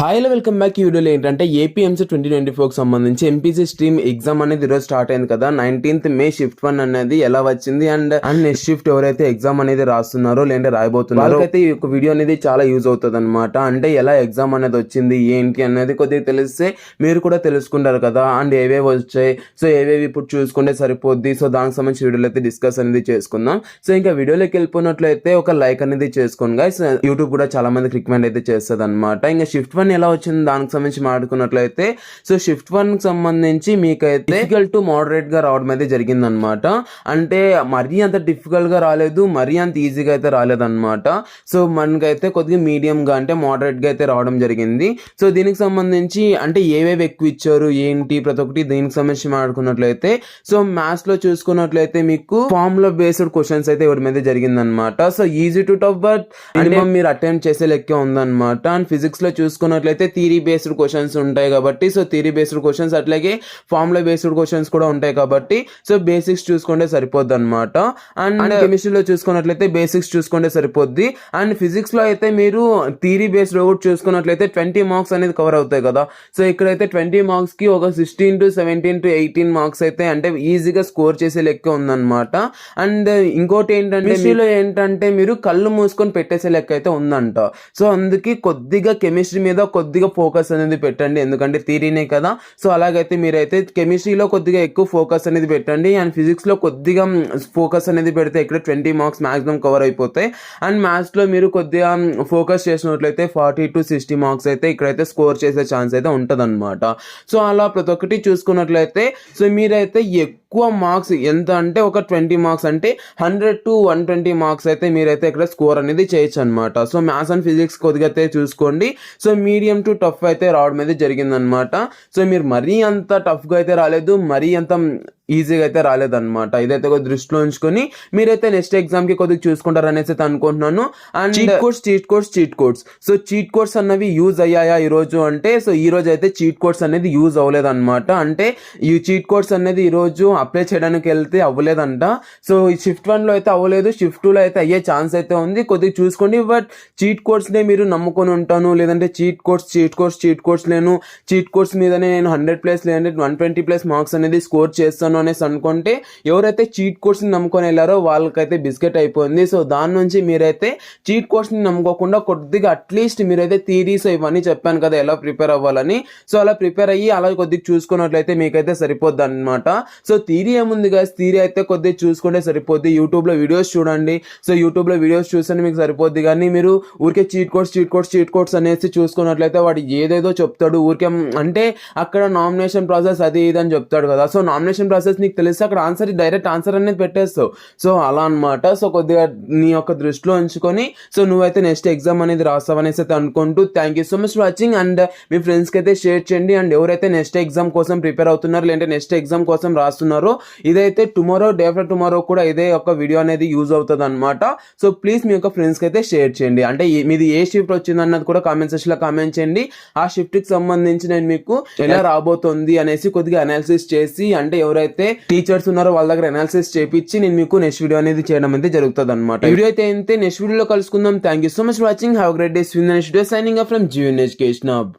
హాయ్లో welcome back. ఈ వీడియోలో ఏంటంటే ఏపీఎంసీ 2024కి సంబంధించి ఎంపీసీ స్ట్రీమ్ ఎగ్జామ్ అనేది ఈరోజు స్టార్ట్ అయింది కదా. 19th మే షిఫ్ట్ 1 అనేది ఎలా వచ్చింది అండ్ నెక్స్ట్ షిఫ్ట్ ఎవరైతే ఎగ్జామ్ అనేది రాస్తున్నారో లేదంటే రాయబోతున్నారో అయితే ఈ యొక్క వీడియో అనేది చాలా యూజ్ అవుతుంది అనమాట. అంటే ఎలా ఎగ్జామ్ అనేది వచ్చింది ఏంటి అనేది కొద్దిగా తెలిస్తే మీరు కూడా తెలుసుకుంటారు కదా. అండ్ ఏవేవి వచ్చాయి, సో ఏవేవి ఇప్పుడు చూసుకుంటే సరిపోద్ది. సో దానికి సంబంధించి వీడియోలో అయితే డిస్కస్ అనేది చేసుకుందాం. సో ఇంకా వీడియోలోకి వెళ్ళిపోయినట్లయితే ఒక లైక్ అనేది చేసుకోండి గైస్. యూట్యూబ్ కూడా చాలా మందికి రికమెండ్ అయితే చేస్తుంది అనమాట. ఇంకా షిఫ్ట్ 1 ఎలా వచ్చింది దానికి సంబంధించి మాట్లాడుకున్నట్లయితే సో షిఫ్ట్ 1 కి సంబంధించి మీకైతే డిఫికల్ట్ టు మోడరేట్ గా రావడం అయితే జరిగింది అనమాట. అంటే మరీ అంత డిఫికల్ట్ గా రాలేదు, మరీ అంత ఈజీగా అయితే రాలేదన్నమాట. సో మనకైతే కొద్దిగా మీడియం గా అంటే మోడరేట్ గా అయితే రావడం జరిగింది. సో దీనికి సంబంధించి అంటే ఏవేవి ఎక్కువ ఇచ్చారు ఏంటి ప్రతి ఒక్కటి దీనికి సంబంధించి మాట్లాడుకున్నట్లయితే సో మ్యాథ్స్ లో చూసుకున్నట్లయితే మీకు ఫార్ములా బేస్డ్ క్వశ్చన్స్ అయితే ఇవ్వడం అయితే జరిగింది అనమాట. So easy to tough but minimum మీరు అటెంప్ట్ చేసే లెక్కే ఉందన్నమాట. అండ్ ఫిజిక్స్ లో చూసుకున్నట్లయితే థియరీ బేస్డ్ క్వశ్చన్స్ ఉంటాయి కాబట్టి సో థియరీ బేస్డ్ క్వశ్చన్స్ అట్లాగే ఫార్ములా బేస్డ్ క్వశ్చన్స్ కూడా ఉంటాయి కాబట్టి సో బేసిక్స్ చూసుకుంటే సరిపోద్ది అనమాట. అండ్ కెమిస్ట్రీలో చూసుకున్నట్లయితే బేసిక్స్ చూసుకుంటే సరిపోద్ది. అండ్ ఫిజిక్స్ లో అయితే మీరు థియరీ బేస్డ్ కూడా చూసుకున్నట్లయితే 20 మార్క్స్ అనేది కవర్ అవుతాయి కదా. సో ఇక్కడైతే 20 మార్క్స్ కి ఒక 16 to 17 to 18 మార్క్స్ అయితే అంటే ఈజీగా స్కోర్ చేసే లెక్క ఉందన్నమాట. అండ్ ఇంకోటి ఏంటంటే కెమిస్ట్రీలో ఏంటంటే మీరు కళ్ళు మూసుకొని పెట్టేసే లెక్క అయితే ఉందంట. సో అందుకే కొద్దిగా కెమిస్ట్రీ మీద కొద్దిగా ఫోకస్ అనేది పెట్టండి, ఎందుకంటే థియరీనే కదా. సో అలాగైతే మీరైతే కెమిస్ట్రీలో కొద్దిగా ఎక్కువ ఫోకస్ అనేది పెట్టండి. అండ్ ఫిజిక్స్ లో కొద్దిగా ఫోకస్ అనేది పెడితే ఇక్కడ 20 మార్క్స్ మాక్సిమం కవర్ అయిపోతాయి. అండ్ మ్యాథ్స్ లో మీరు కొద్దిగా ఫోకస్ చేసినట్లయితే 40 to 60 మార్క్స్ అయితే ఇక్కడైతే స్కోర్ చేసే ఛాన్స్ అయితే ఉంటది అనమాట. సో అలా ప్రతి ఒక్కటి చూసుకున్నట్లయితే సో మీరైతే ఎక్కువ మార్క్స్ ఎంత అంటే ఒక 20 మార్క్స్ అంటే 100 to 120 మార్క్స్ అయితే మీరైతే ఇక్కడ స్కోర్ అనేది చేయొచ్చు అనమాట. సో మ్యాథ్స్ అండ్ ఫిజిక్స్ కొద్దిగా అయితే చూసుకోండి. సో మీడియం టు టఫ్ అయితే రావడం అయితే జరిగిందనమాట. సో మీరు మరీ అంత టఫ్ గా అయితే రాలేదు, మరీ అంత ఈజీగా అయితే రాలేదన్నమాట. ఇదైతే కొద్ది దృష్టిలో ఉంచుకొని మీరైతే నెక్స్ట్ ఎగ్జామ్ కి కొద్దిగా చూసుకుంటారు అనేసి అయితే అనుకుంటున్నాను. And cheat codes so cheat codes అన్నవి యూజ్ అయ్యాయా ఈ రోజు అంటే సో ఈ రోజు అయితే చీట్ కోడ్స్ అనేది యూజ్ అవ్వలేదు అనమాట. అంటే ఈ చీట్ కోడ్స్ అనేది ఈ రోజు అప్లై చేయడానికి వెళ్తే అవ్వలేదంట. సో ఈ షిఫ్ట్ 1 లో అయితే అవ్వలేదు, షిఫ్ట్ 2 లో అయితే అయ్యే ఛాన్స్ అయితే ఉంది, కొద్దిగా చూసుకోండి. బట్ చీట్ కోడ్స్ నే మీరు నమ్ముకొని ఉంటాను, లేదంటే చీట్ కోడ్స్ లేను, చీట్ కోడ్స్ మీదనే నేను 100+ లేదంటే 120+ మార్క్స్ అనేది స్కోర్ చేస్తాను అనేసి అనుకుంటే ఎవరైతే చీట్ కోర్స్ ని నమ్ముకొని వెళ్ళారో వాళ్ళకైతే బిస్కెట్ అయిపోయింది. సో దాని నుంచి మీరైతే చీట్ కోర్స్ ని నమ్ముకోకుండా కొద్దిగా అట్లీస్ట్ మీరైతే థియరీస్ ఇవన్నీ చెప్పాను కదా ఎలా ప్రిపేర్ అవ్వాలని, సో అలా ప్రిపేర్ అయ్యి అలా కొద్దిగా చూసుకున్నట్లయితే మీకైతే సరిపోద్ది అనమాట. సో థియరీ ఏముంది గాయస్, థియరీ అయితే కొద్దిగా చూసుకుంటే సరిపోద్ది. యూట్యూబ్ లో వీడియోస్ చూడండి. సో యూట్యూబ్ లో వీడియోస్ చూస్తే మీకు సరిపోద్ది. కానీ మీరు ఊరికే చీట్ కోడ్స్ అనేసి చూసుకున్నట్లయితే వాడు ఏదేదో చెప్తాడు ఊరికే. అంటే అక్కడ నామినేషన్ ప్రాసెస్ అది ఇది అని చెప్తాడు కదా. సో నామినేషన్ ప్రాసెస్ నీకు తెలిస్తే అక్కడ డైరెక్ట్ ఆన్సర్ అనేది పెట్టేస్తావు. సో అలా అనమాట. సో కొద్దిగా నీ యొక్క దృష్టిలో ఉంచుకొని సో నువ్వైతే నెక్స్ట్ ఎగ్జామ్ అనేది రాస్తావు అనేసి అయితే అనుకుంటూ thank you so much for watching. And me friends కి అయితే షేర్ చేయండి. అండ్ ఎవరైతే నెక్స్ట్ ఎగ్జామ్ కోసం ప్రిపేర్ అవుతున్నారు లేదంటే నెక్స్ట్ ఎగ్జామ్ కోసం రాస్తున్నారో ఇదైతే టుమారో డే ఆఫ్టర్ టుమారో కూడా ఇదే ఒక వీడియో అనేది యూజ్ అవుతుంది అనమాట. సో ప్లీజ్ మీ యొక్క ఫ్రెండ్స్ కి అయితే షేర్ చేయండి. అంటే మీది ఏ షిఫ్ట్ వచ్చింది అన్నది కూడా కామెంట్ సెక్షన్ లో కామెంట్ చేయండి. ఆ షిఫ్ట్ కి సంబంధించి నేను మీకు ఎలా రాబోతుంది అనేసి కొద్దిగా అనాలిసిస్ చేసి అంటే ఎవరైతే టీచర్స్ ఉన్నారో వాళ్ళ దగ్గర అనాలిసిస్ చేపించి నేను మీకు నెక్స్ట్ వీడియో అనేది చేయడం అయితే జరుగుతుంది అనమాట. వీడియో అయితే నెక్స్ట్ వీడియోలో కలుసుకుందాం. Thank you so much for watching. Have a great day. Next video signing off from Jeevan education hub.